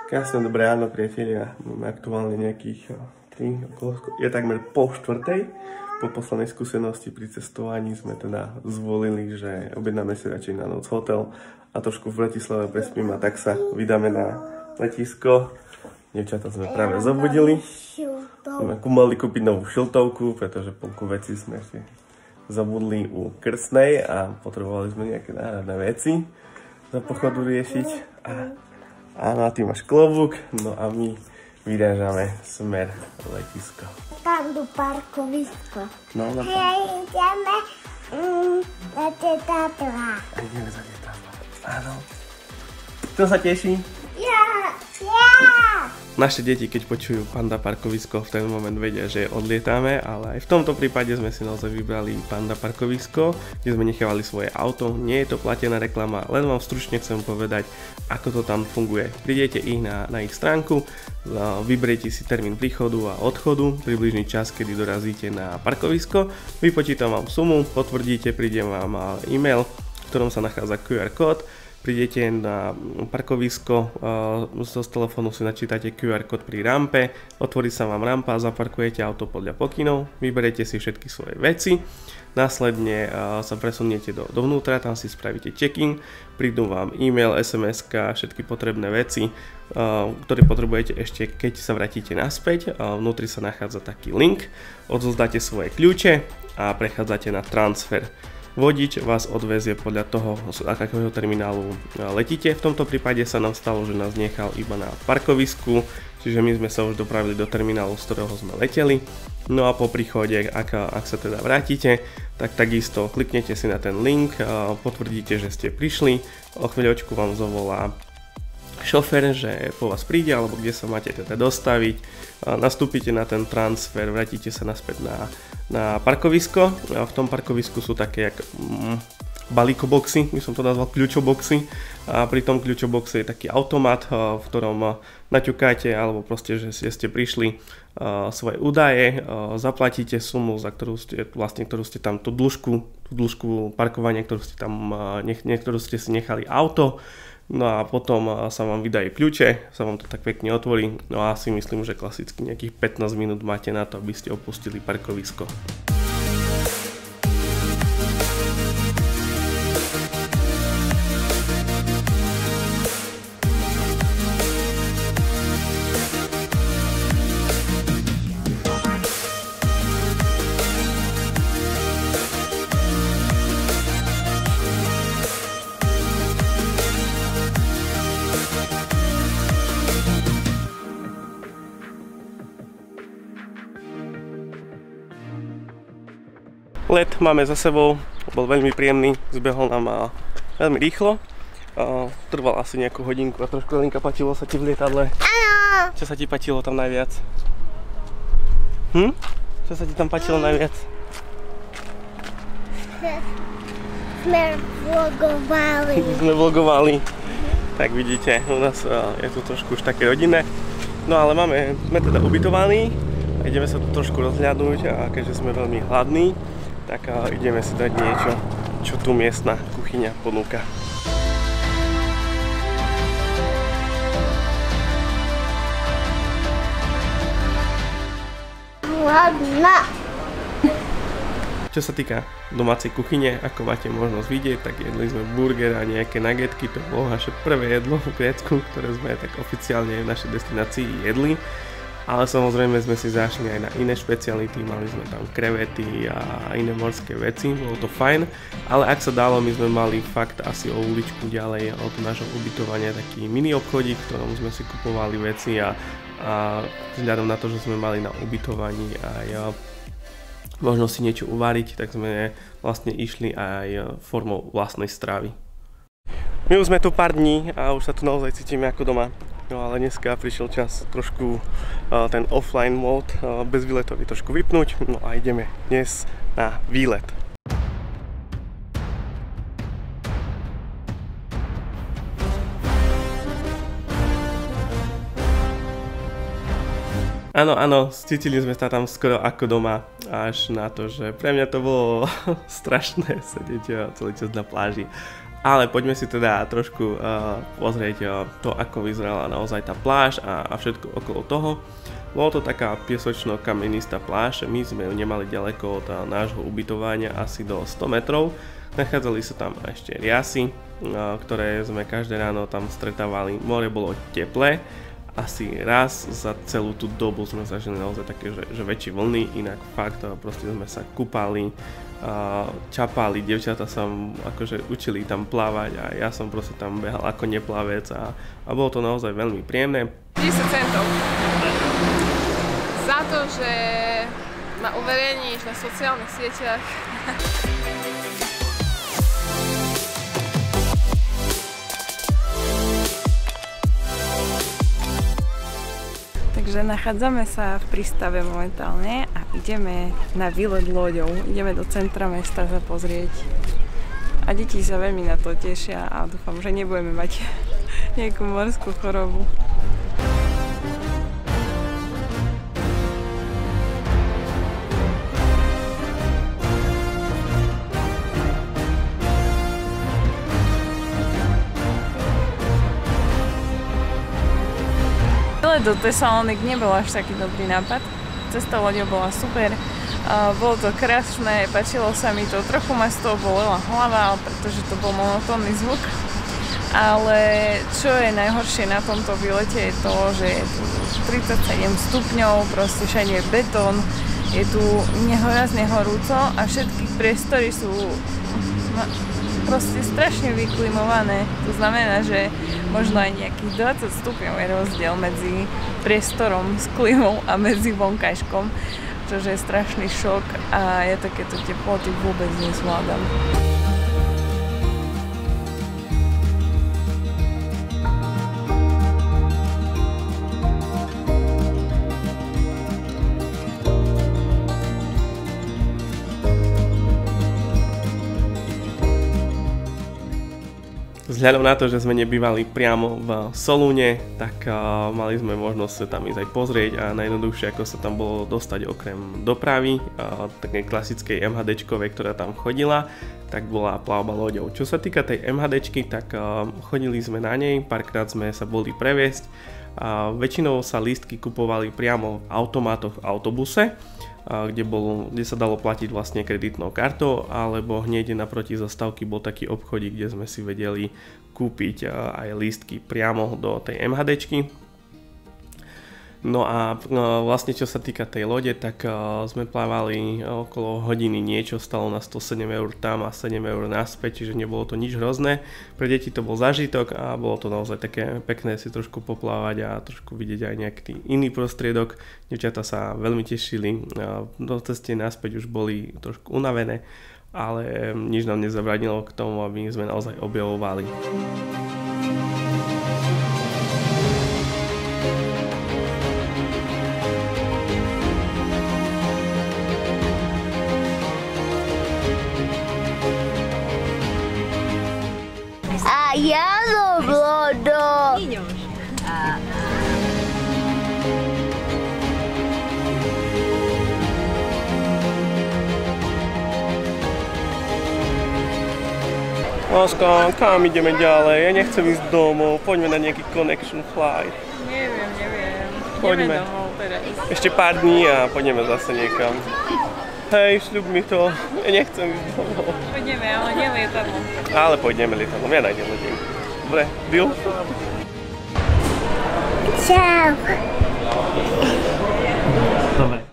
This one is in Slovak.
Krásne dobré ráno, priatelia. Máme aktuálne nejakých 3, je takmer po 4:00. Po poslednej skúsenosti pri cestovaní sme teda zvolili, že objednáme si radšej na noc hotel a trošku v Bratislave prespíme a tak sa vydáme na letisko. Dievčatá sme práve zobudili. Sme mali kúpiť novú šiltovku, pretože polku veci sme si zabudli u krstnej a potrebovali sme nejaké náhradné veci za pochodu riešiť. Áno, a ty máš klobúk, no a my vyrážame smer letisko. Tam do parkovisko. No, na ideme na tetadla. Ideme za tetadla. Áno. Kto sa teší? Ja. Naše deti, keď počujú Panda parkovisko, v ten moment vedia, že odlietame, ale aj v tomto prípade sme si naozaj vybrali Panda parkovisko, kde sme nechávali svoje auto. Nie je to platená reklama, len vám stručne chcem povedať, ako to tam funguje. Prídete na ich stránku, vyberiete si termín príchodu a odchodu, približný čas, kedy dorazíte na parkovisko, vypočítam vám sumu, potvrdíte, príde vám e-mail, v ktorom sa nachádza QR kód. Prídete na parkovisko, zo telefónu si načítate QR kód pri rampe, otvorí sa vám rampa, zaparkujete auto podľa pokynov, vyberete si všetky svoje veci, následne sa presuniete dovnútra, tam si spravíte check-in, prídu vám e-mail, SMS-ka, všetky potrebné veci, ktoré potrebujete ešte, keď sa vrátite naspäť. Vnútri sa nachádza taký link, odovzdáte svoje kľúče a prechádzate na transfer. Vodič vás odvezie podľa toho, z akého terminálu letíte. V tomto prípade sa nám stalo, že nás nechal iba na parkovisku, čiže my sme sa už dopravili do terminálu, z ktorého sme leteli. No a po príchode, ak sa teda vrátite, tak takisto kliknete si na ten link, potvrdíte, že ste prišli, o chvíľočku vám zavolá šofér, že po vás príde, alebo kde sa máte teda dostaviť, nastúpite na ten transfer, vrátite sa naspäť na parkovisko. V tom parkovisku sú také jak balíkoboxy, by som to nazval kľúčoboxy, a pri tom kľúčoboxe je taký automat, v ktorom naťukáte, alebo proste, že ste prišli, svoje údaje, zaplatíte sumu, za ktorú ste tam tú dĺžku parkovania, ktorú ste si nechali auto. No a potom sa vám vydajú kľúče, sa vám to tak pekne otvorí, no a si myslím, že klasicky nejakých 15 minút máte na to, aby ste opustili parkovisko. Let máme za sebou, bol veľmi príjemný, zbehol nám veľmi rýchlo. Trval asi nejakú hodinku a trošku. Linka, páčilo sa ti v lietadle? Áno. Čo sa ti páčilo tam najviac? Čo sa ti tam páčilo najviac? Sme vlogovali. Tak vidíte, u nás je tu trošku už také rodinné. No ale sme teda ubytovaní a ideme sa tu trošku rozhľadnúť, a keďže sme veľmi hladní, tak ideme si dať niečo, čo tu miestna kuchyňa ponúka. Hladná. Čo sa týka domácej kuchyne, ako máte možnosť vidieť, tak jedli sme burger a nejaké nuggetky, to bolo naše prvé jedlo v Grécku, ktoré sme tak oficiálne v našej destinácii jedli. Ale samozrejme sme si zašli aj na iné špeciality, mali sme tam krevety a iné morské veci, bolo to fajn. Ale ak sa dalo, my sme mali fakt asi o uličku ďalej od nášho ubytovania taký mini obchodík, v ktorom sme si kupovali veci a vzhľadom na to, že sme mali na ubytovaní aj možno si niečo uvariť, tak sme vlastne išli aj formou vlastnej stravy. My už sme tu pár dní a už sa tu naozaj cítime ako doma. No ale dneska prišiel čas trošku ten offline mód bezvýletový trošku vypnúť, no a ideme dnes na výlet. Áno, cítili sme sa tam skoro ako doma, až na to, že pre mňa to bolo strašné sedieť celý čas na pláži. Ale poďme si teda trošku pozrieť to, ako vyzerala naozaj tá pláž a všetko okolo toho. Bolo to taká piesočno-kamenistá pláž, my sme ju nemali ďaleko od nášho ubytovania, asi do 100 metrov. Nachádzali sa tam ešte riasy, ktoré sme každé ráno tam stretávali. More bolo teplé. Asi raz za celú tú dobu sme zažili naozaj také, že väčšie vlny, inak fakt proste sme sa kúpali, čapali, dievčatá sa akože učili tam plávať a ja som proste tam behal ako neplavec a bolo to naozaj veľmi príjemné. 10 centov za to, že ma uverejníš na sociálnych sieťach. Takže nachádzame sa v prístave momentálne a ideme na výlet loďou. Ideme do centra mesta sa pozrieť. A deti sa veľmi na to tešia a dúfam, že nebudeme mať nejakú morskú chorobu. Do Tesalónik nebol až taký dobrý nápad. Cesta loďou bola super, bolo to krásne, páčilo sa mi to, trochu ma z toho bolela hlava, pretože to bol monotónny zvuk. Ale čo je najhoršie na tomto výlete je to, že je tu 37 stupňov, proste všade je betón, je tu nehorazne horúco a všetky priestory sú proste strašne vyklimované. To znamená, že možno aj nejakých 20 stupňov je rozdiel medzi priestorom s klimou a medzi vonkajškom, čo je strašný šok a ja takéto teploty vôbec nezvládam. Vzhľadom na to, že sme nebývali priamo v Solúne, tak mali sme možnosť sa tam ísť aj pozrieť a najjednoduchšie, ako sa tam bolo dostať okrem dopravy, takej klasickej MHDčkovej, ktorá tam chodila, tak bola plavba loďou. Čo sa týka tej MHDčky, tak chodili sme na nej, párkrát sme sa boli previesť. Väčšinou sa lístky kupovali priamo v automatoch v autobuse, kde sa dalo platiť vlastne kreditnou kartou, alebo hneď naproti zastávky bol taký obchodík, kde sme si vedeli kúpiť aj lístky priamo do tej MHDčky. No a vlastne čo sa týka tej lode, tak sme plávali okolo hodiny niečo, stalo nás to 7 eur tam a 7 eur naspäť, čiže nebolo to nič hrozné. Pre deti to bol zážitok a bolo to naozaj také pekné si trošku poplávať a trošku vidieť aj nejaký iný prostriedok. Dievčatá sa veľmi tešili, do ceste naspäť už boli trošku unavené, ale nič nám nezabránilo k tomu, aby sme naozaj objavovali. A ja do vodo. Láska, kam ideme ďalej? Ja nechcem ísť domov, poďme na nejaký connection flight. Neviem. Poďme. Ideme domov teraz. Ešte pár dní a pôjdeme zase niekam. Hej, sľub mi to, ja nechcem ísť domov. Pôjdeme, ale nie lietadlom. Ale pôjdeme lietadlom, ja nájdem ľudí. Dobre, Bill? Čau. Dobre.